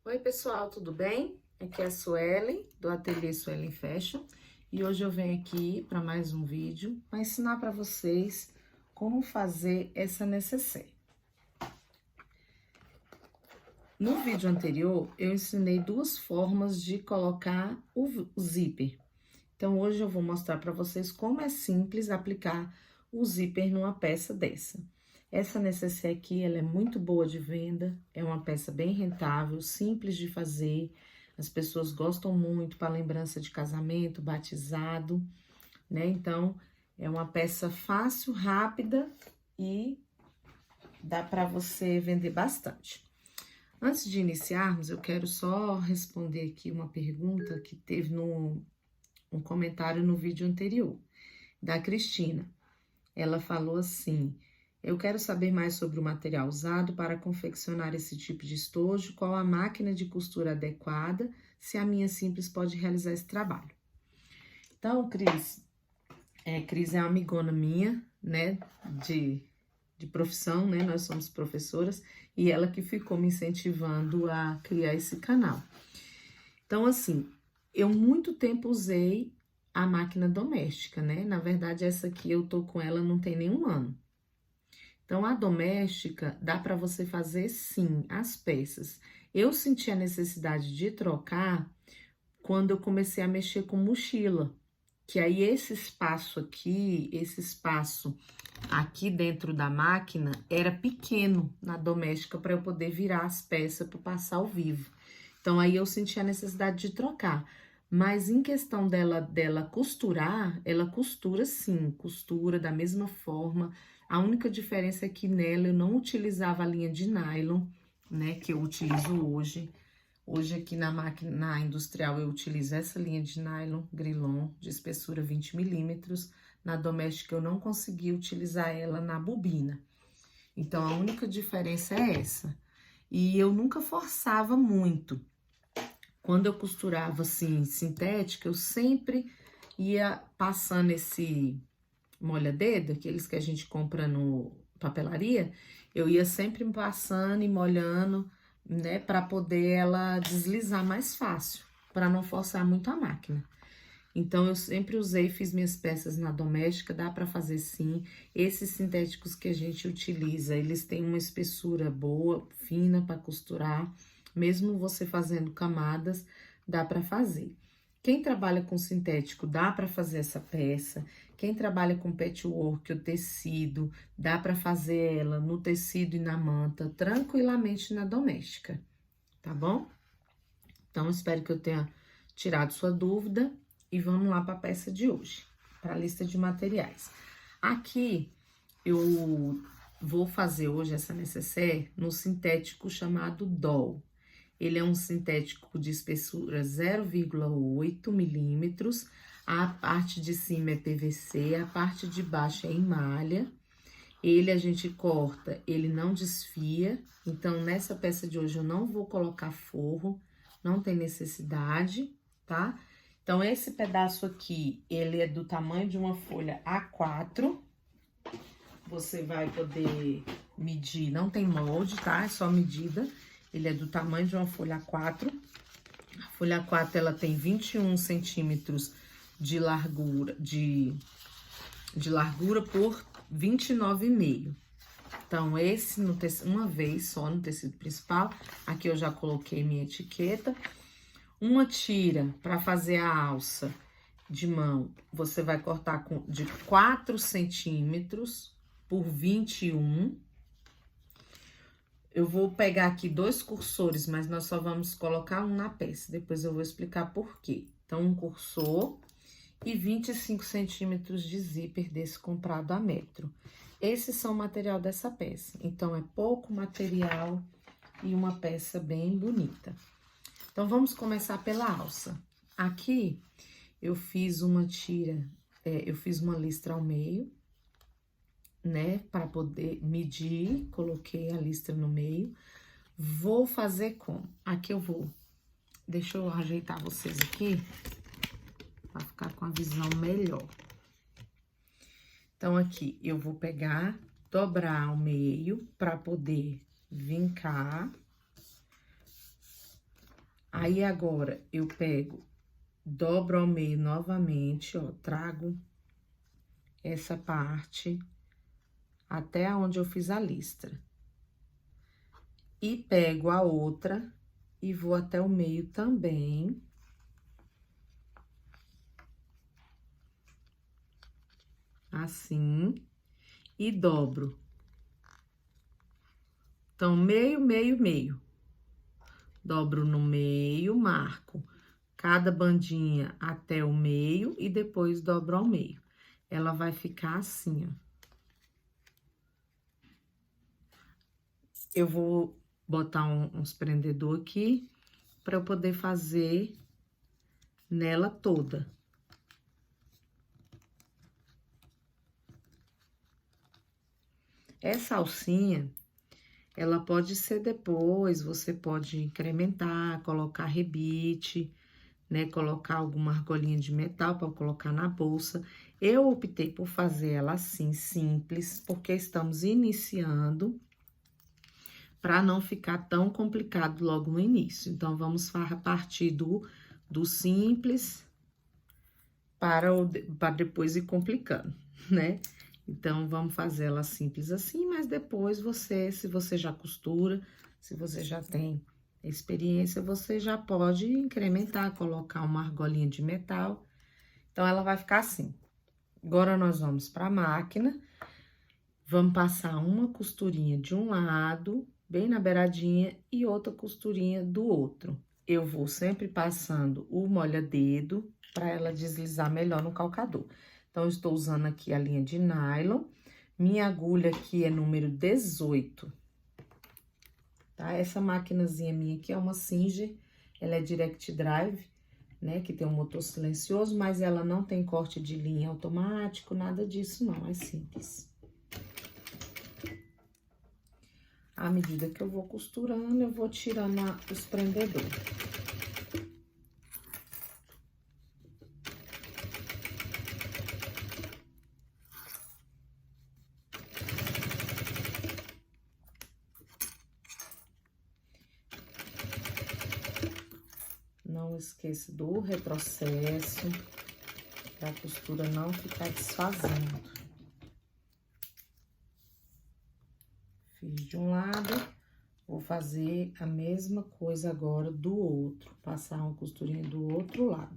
Oi, pessoal, tudo bem? Aqui é a Suelen, do Ateliê Suelen Fashion, e hoje eu venho aqui para mais um vídeo para ensinar para vocês como fazer essa necessaire. No vídeo anterior, eu ensinei duas formas de colocar o zíper. Então, hoje eu vou mostrar para vocês como é simples aplicar o zíper numa peça dessa. Essa necessaire aqui, ela é muito boa de venda, é uma peça bem rentável, simples de fazer. As pessoas gostam muito para lembrança de casamento, batizado, né? Então, é uma peça fácil, rápida e dá para você vender bastante. Antes de iniciarmos, eu quero só responder aqui uma pergunta que teve um comentário no vídeo anterior, da Cristina. Ela falou assim: eu quero saber mais sobre o material usado para confeccionar esse tipo de estojo, qual a máquina de costura adequada, se a minha simples pode realizar esse trabalho. Então, Cris é uma amigona minha, né, de profissão, né, nós somos professoras, e ela que ficou me incentivando a criar esse canal. Então, assim, eu muito tempo usei a máquina doméstica, né? Na verdade, essa aqui eu tô com ela não tem nenhum ano. Então, a doméstica dá para você fazer sim as peças. Eu senti a necessidade de trocar quando eu comecei a mexer com mochila, que aí esse espaço aqui dentro da máquina era pequeno na doméstica para eu poder virar as peças para passar ao vivo. Então aí eu senti a necessidade de trocar. Mas em questão dela costurar, ela costura sim, costura da mesma forma. A única diferença é que nela eu não utilizava a linha de nylon, né, que eu utilizo hoje. Hoje aqui na máquina, na industrial, eu utilizo essa linha de nylon Grilon de espessura 20 milímetros. Na doméstica eu não consegui utilizar ela na bobina. Então a única diferença é essa. E eu nunca forçava muito. Quando eu costurava assim sintética, eu sempre ia passando esse molha-dedo, aqueles que a gente compra no papelaria, eu ia sempre passando e molhando, né, para poder ela deslizar mais fácil, para não forçar muito a máquina. Então, eu sempre usei, fiz minhas peças na doméstica, dá para fazer sim. Esses sintéticos que a gente utiliza, eles têm uma espessura boa, fina para costurar. Mesmo você fazendo camadas, dá para fazer. Quem trabalha com sintético, dá para fazer essa peça. Quem trabalha com patchwork, o tecido, dá para fazer ela no tecido e na manta, tranquilamente na doméstica, tá bom? Então, espero que eu tenha tirado sua dúvida. E vamos lá para a peça de hoje, para a lista de materiais. Aqui, eu vou fazer hoje essa necessaire no sintético chamado Doll. Ele é um sintético de espessura 0,8 milímetros. A parte de cima é PVC, a parte de baixo é em malha. Ele a gente corta, ele não desfia. Então, nessa peça de hoje eu não vou colocar forro, não tem necessidade, tá? Então, esse pedaço aqui, ele é do tamanho de uma folha A4. Você vai poder medir, não tem molde, tá? É só medida. Ele é do tamanho de uma folha A4. A folha A4, ela tem 21 centímetros de largura, de largura por 29,5. Então, esse no tecido, uma vez só no tecido principal. Aqui eu já coloquei minha etiqueta. Uma tira para fazer a alça de mão, você vai cortar de 4 centímetros por 21. Eu vou pegar aqui 2 cursores, mas nós só vamos colocar um na peça. Depois eu vou explicar por quê. Então, um cursor e 25 centímetros de zíper desse comprado a metro. Esses são o material dessa peça. Então, é pouco material e uma peça bem bonita. Então, vamos começar pela alça. Aqui, eu fiz uma tira, eu fiz uma listra ao meio, né? Para poder medir, coloquei a listra no meio. Vou fazer como? Aqui eu vou, deixa eu ajeitar vocês aqui, para ficar com a visão melhor. Então, aqui, eu vou pegar, dobrar ao meio, para poder vincar. Aí, agora, eu pego, dobro ao meio novamente, ó, trago essa parte até onde eu fiz a listra. E pego a outra e vou até o meio também. Assim. E dobro. Então, meio, meio, meio. Dobro no meio, marco cada bandinha até o meio e depois dobro ao meio. Ela vai ficar assim, ó. Eu vou botar uns prendedor aqui para eu poder fazer nela toda. Essa alcinha, ela pode ser depois, você pode incrementar, colocar rebite, né? Colocar alguma argolinha de metal para colocar na bolsa. Eu optei por fazer ela assim, simples, porque estamos iniciando, para não ficar tão complicado logo no início. Então, vamos partir do simples para depois ir complicando, né? Então, vamos fazer ela simples assim, mas depois você, se você já costura, se você já tem experiência, você já pode incrementar, colocar uma argolinha de metal. Então, ela vai ficar assim. Agora, nós vamos para a máquina, vamos passar uma costurinha de um lado, bem na beiradinha, e outra costurinha do outro. Eu vou sempre passando o molha-dedo para ela deslizar melhor no calcador. Então, eu estou usando aqui a linha de nylon. Minha agulha aqui é número 18. Tá? Essa maquinazinha minha aqui é uma Singer, ela é Direct Drive, né? Que tem um motor silencioso, mas ela não tem corte de linha automático, nada disso não, é simples. À medida que eu vou costurando, eu vou tirando os prendedores. Não esqueça do retrocesso, para a costura não ficar desfazendo. Fiz de um lado, vou fazer a mesma coisa agora do outro, passar uma costurinha do outro lado.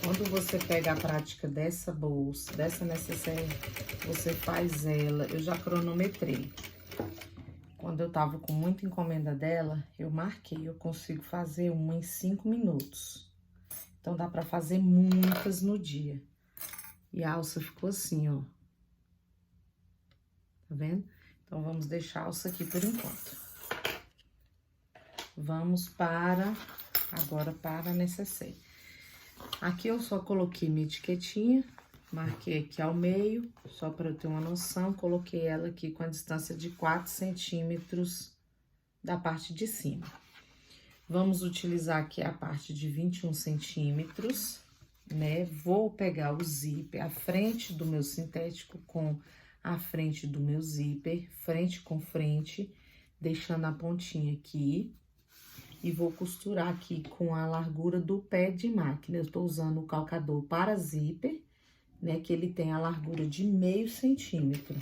Quando você pega a prática dessa bolsa, dessa necessaire, você faz ela, eu já cronometrei. Quando eu tava com muita encomenda dela, eu marquei, eu consigo fazer uma em 5 minutos. Então, dá pra fazer muitas no dia. E a alça ficou assim, ó. Tá vendo? Então, vamos deixar a alça aqui por enquanto. Vamos agora para a necessaire. Aqui eu só coloquei minha etiquetinha, marquei aqui ao meio, só para eu ter uma noção, coloquei ela aqui com a distância de 4 centímetros da parte de cima. Vamos utilizar aqui a parte de 21 centímetros, né? Vou pegar o zíper, a frente do meu sintético com a frente do meu zíper, frente com frente, deixando a pontinha aqui. E vou costurar aqui com a largura do pé de máquina. Eu tô usando o calcador para zíper, né? Que ele tem a largura de meio centímetro.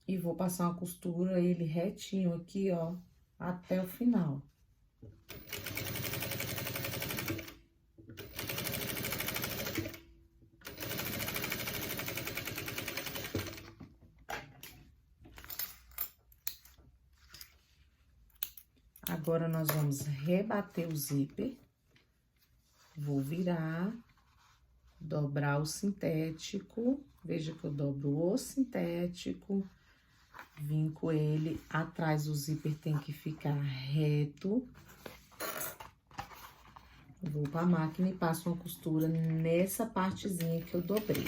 E vou passar uma costura ele retinho aqui, ó, até o final. Agora, nós vamos rebater o zíper. Vou virar, dobrar o sintético. Veja que eu dobro o sintético, vinco ele. Atrás do zíper tem que ficar reto. Vou pra máquina e passo uma costura nessa partezinha que eu dobrei.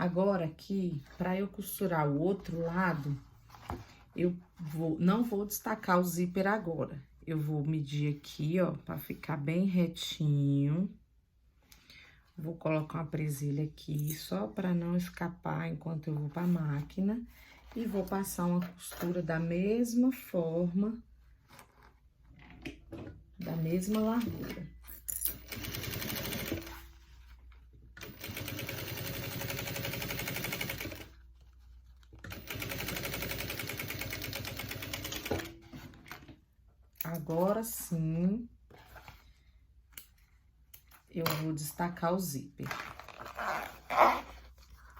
Agora aqui, para eu costurar o outro lado, não vou destacar o zíper agora. Eu vou medir aqui, ó, para ficar bem retinho. Vou colocar uma presilha aqui, só para não escapar enquanto eu vou para a máquina. E vou passar uma costura da mesma forma, da mesma largura. Agora sim, eu vou destacar o zíper.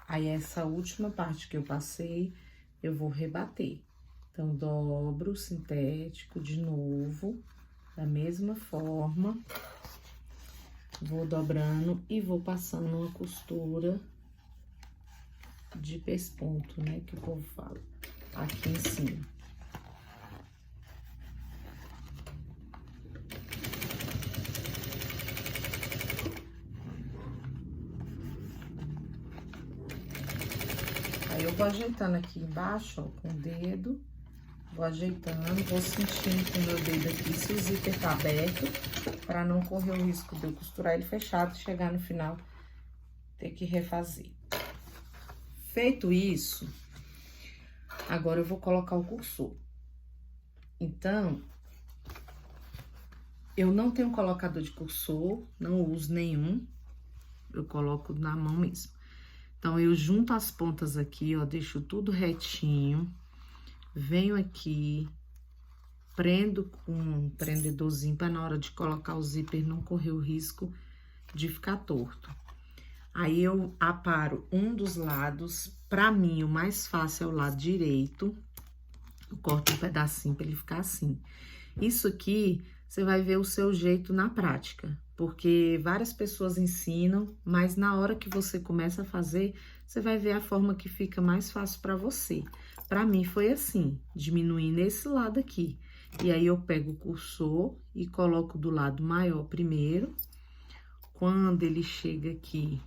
Aí, essa última parte que eu passei, eu vou rebater. Então, dobro o sintético de novo, da mesma forma. Vou dobrando e vou passando uma costura de pesponto, né, que o povo fala, aqui em cima. Aí, eu vou ajeitando aqui embaixo, ó, com o dedo. Vou ajeitando, vou sentindo com o meu dedo aqui se o zíper tá aberto, para não correr o risco de eu costurar ele fechado e chegar no final ter que refazer. Feito isso, agora eu vou colocar o cursor. Então, eu não tenho colocador de cursor, não uso nenhum, eu coloco na mão mesmo. Então, eu junto as pontas aqui, ó, deixo tudo retinho. Venho aqui, prendo com um prendedorzinho para na hora de colocar o zíper não correr o risco de ficar torto. Aí, eu aparo um dos lados. Para mim, o mais fácil é o lado direito. Eu corto um pedacinho para ele ficar assim. Isso aqui, você vai ver o seu jeito na prática. Porque várias pessoas ensinam, mas na hora que você começa a fazer, você vai ver a forma que fica mais fácil para você. Para mim foi assim, diminuindo esse lado aqui. E aí, eu pego o cursor e coloco do lado maior primeiro. Quando ele chega aqui,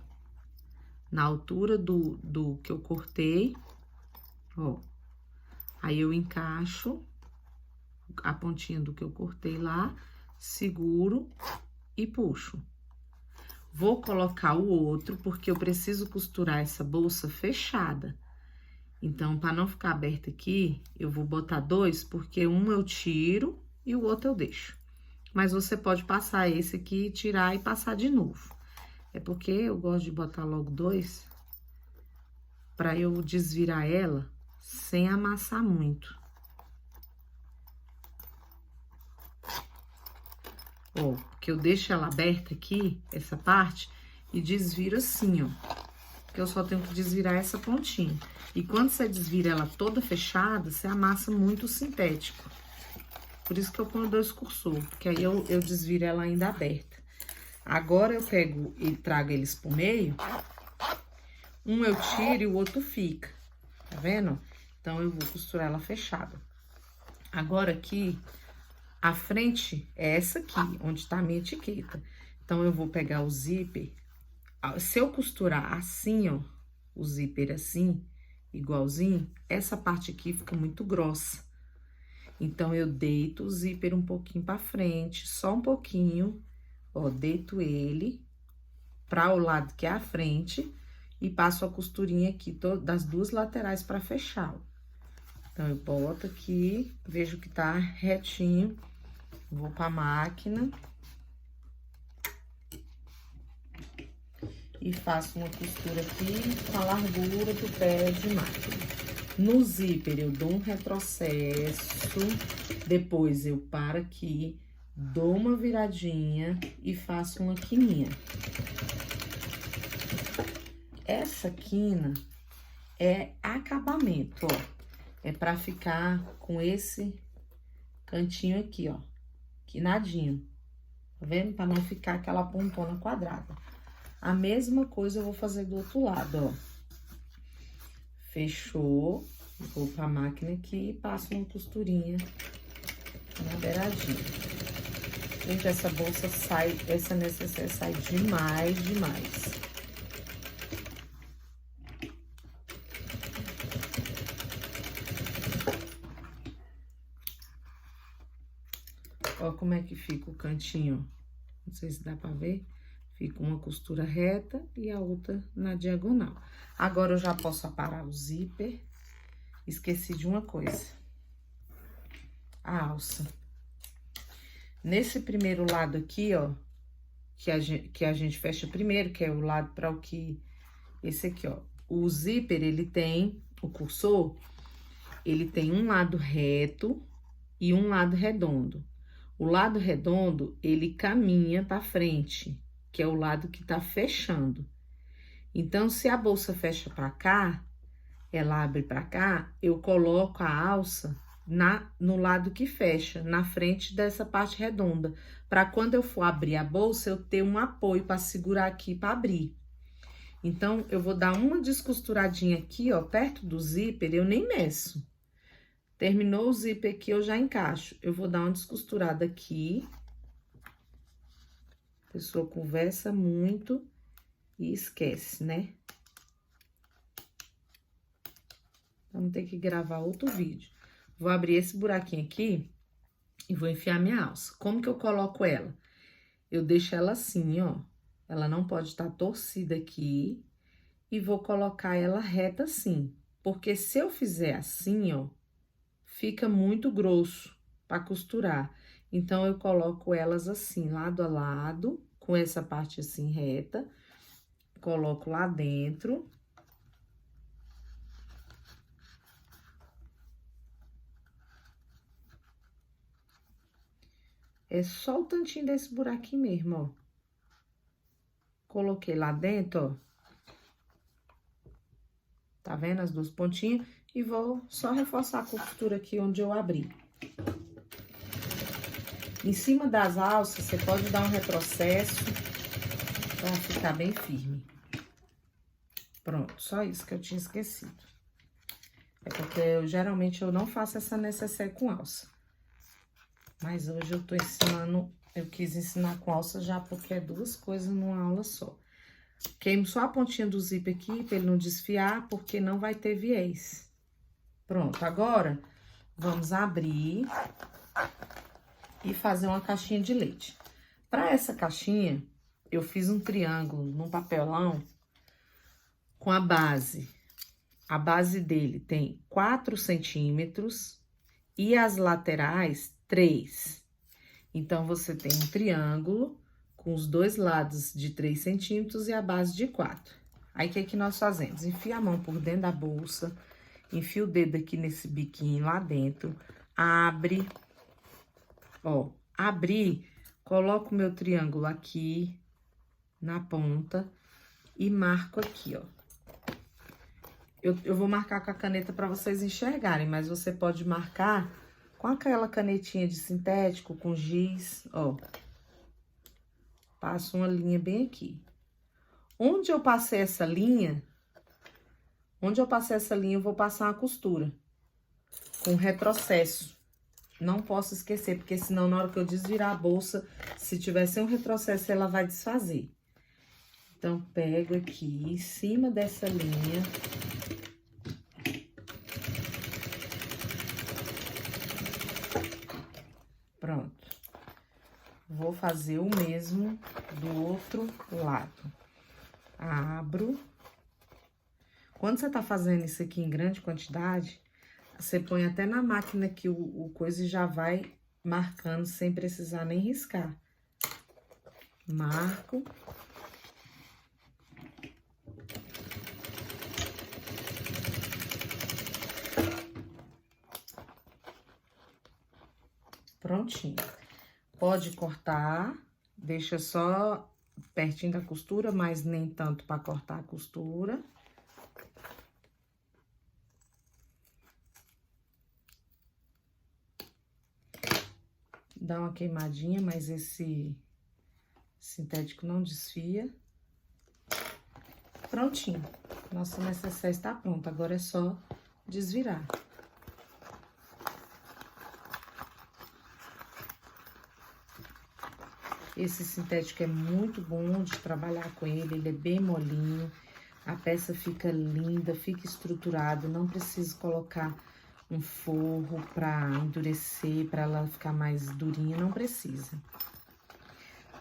na altura do que eu cortei, ó. Aí, eu encaixo a pontinha do que eu cortei lá, seguro e puxo. Vou colocar o outro, porque eu preciso costurar essa bolsa fechada. Então, para não ficar aberta aqui, eu vou botar dois, porque um eu tiro e o outro eu deixo. Mas você pode passar esse aqui, tirar e passar de novo. É porque eu gosto de botar logo dois, para eu desvirar ela sem amassar muito. Ó, porque eu deixo ela aberta aqui, essa parte, e desviro assim, ó. Porque eu só tenho que desvirar essa pontinha. E quando você desvira ela toda fechada, você amassa muito o sintético. Por isso que eu ponho dois cursor, porque aí eu desviro ela ainda aberta. Agora, eu pego e trago eles pro meio. Um eu tiro e o outro fica. Tá vendo? Então, eu vou costurar ela fechada. Agora, aqui, a frente é essa aqui, onde tá a minha etiqueta. Então, eu vou pegar o zíper. Se eu costurar assim, ó, o zíper assim, igualzinho, essa parte aqui fica muito grossa. Então, eu deito o zíper um pouquinho pra frente, só um pouquinho, ó, deito ele pra o lado que é a frente e passo a costurinha aqui das duas laterais pra fechar, ó. Então, eu boto aqui, vejo que tá retinho, vou pra máquina e faço uma costura aqui com a largura do pé de máquina. No zíper, eu dou um retrocesso, depois eu paro aqui, dou uma viradinha e faço uma quininha. Essa quina é acabamento, ó. É pra ficar com esse cantinho aqui, ó, quinadinho. Tá vendo? Pra não ficar aquela pontona quadrada. A mesma coisa eu vou fazer do outro lado, ó. Fechou, vou pra máquina aqui e passo uma costurinha na beiradinha. Gente, essa bolsa sai, essa necessaire sai demais, demais. Ó como é que fica o cantinho, não sei se dá pra ver. Fica uma costura reta e a outra na diagonal. Agora, eu já posso aparar o zíper. Esqueci de uma coisa. A alça. Nesse primeiro lado aqui, ó, que a gente fecha primeiro, que é o lado para o que... Esse aqui, ó. O zíper, ele tem, o cursor, ele tem um lado reto e um lado redondo. O lado redondo, ele caminha para frente, que é o lado que tá fechando. Então, se a bolsa fecha para cá, ela abre para cá, eu coloco a alça no lado que fecha, na frente dessa parte redonda, para quando eu for abrir a bolsa, eu ter um apoio para segurar aqui para abrir. Então, eu vou dar uma descosturadinha aqui, ó, perto do zíper, eu nem meço. Terminou o zíper aqui, eu já encaixo. Eu vou dar uma descosturada aqui. A pessoa conversa muito e esquece, né? Vamos ter que gravar outro vídeo. Vou abrir esse buraquinho aqui e vou enfiar minha alça. Como que eu coloco ela? Eu deixo ela assim, ó. Ela não pode estar torcida aqui. E vou colocar ela reta assim. Porque se eu fizer assim, ó, fica muito grosso para costurar. Então, eu coloco elas assim, lado a lado, com essa parte assim reta. Coloco lá dentro. É só o tantinho desse buraquinho mesmo, ó. Coloquei lá dentro, ó. Tá vendo as duas pontinhas? E vou só reforçar a costura aqui onde eu abri. Em cima das alças, você pode dar um retrocesso pra ficar bem firme. Pronto, só isso que eu tinha esquecido. É porque geralmente eu não faço essa necessaire com alça. Mas hoje eu tô ensinando, eu quis ensinar com alça já porque é duas coisas numa aula só. Queimo só a pontinha do zíper aqui pra ele não desfiar, porque não vai ter viés. Pronto, agora vamos abrir e fazer uma caixinha de leite. Para essa caixinha, eu fiz um triângulo num papelão com a base. A base dele tem 4 centímetros e as laterais 3. Então, você tem um triângulo com os dois lados de 3 centímetros e a base de 4. Aí, o que que nós fazemos? Enfia a mão por dentro da bolsa, enfia o dedo aqui nesse biquinho lá dentro, abre, ó, abri, coloco o meu triângulo aqui na ponta e marco aqui, ó. Eu vou marcar com a caneta para vocês enxergarem, mas você pode marcar com aquela canetinha de sintético, com giz, ó. Passo uma linha bem aqui. Onde eu passei essa linha, eu vou passar uma costura com retrocesso. Não posso esquecer, porque senão na hora que eu desvirar a bolsa, se tiver sem um retrocesso, ela vai desfazer. Então, pego aqui em cima dessa linha. Pronto. Vou fazer o mesmo do outro lado. Abro. Quando você tá fazendo isso aqui em grande quantidade, você põe até na máquina que o coisa já vai marcando sem precisar nem riscar. Marco. Prontinho. Pode cortar, deixa só pertinho da costura, mas nem tanto para cortar a costura. Dá uma queimadinha, mas esse sintético não desfia. Prontinho. Nossa necessaire está pronta, agora é só desvirar. Esse sintético é muito bom de trabalhar com ele é bem molinho, a peça fica linda, fica estruturada, não preciso colocar um forro pra endurecer, pra ela ficar mais durinha, não precisa.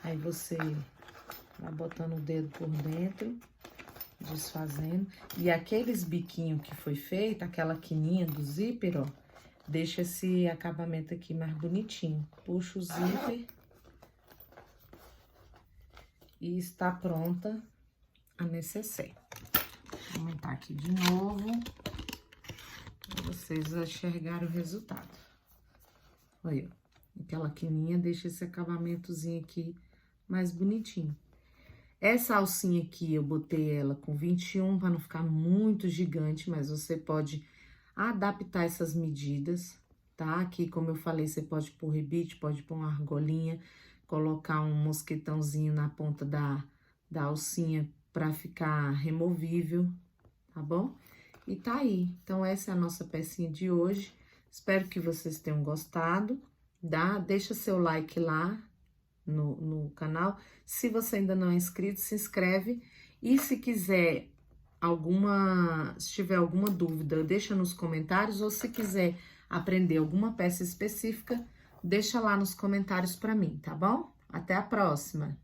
Aí você vai botando o dedo por dentro, desfazendo. E aqueles biquinhos que foi feito, aquela quininha do zíper, ó, deixa esse acabamento aqui mais bonitinho. Puxa o zíper e está pronta a necessaire. Vou aumentar aqui de novo, para vocês enxergarem o resultado. Olha, aquela quininha deixa esse acabamentozinho aqui mais bonitinho. Essa alcinha aqui, eu botei ela com 21 para não ficar muito gigante, mas você pode adaptar essas medidas, tá? Aqui, como eu falei, você pode pôr rebite, pode pôr uma argolinha, colocar um mosquetãozinho na ponta da alcinha para ficar removível, tá bom? E tá aí. Então, essa é a nossa pecinha de hoje. Espero que vocês tenham gostado. Deixa seu like lá no canal. Se você ainda não é inscrito, se inscreve. E se quiser se tiver alguma dúvida, deixa nos comentários. Ou se quiser aprender alguma peça específica, deixa lá nos comentários para mim, tá bom? Até a próxima!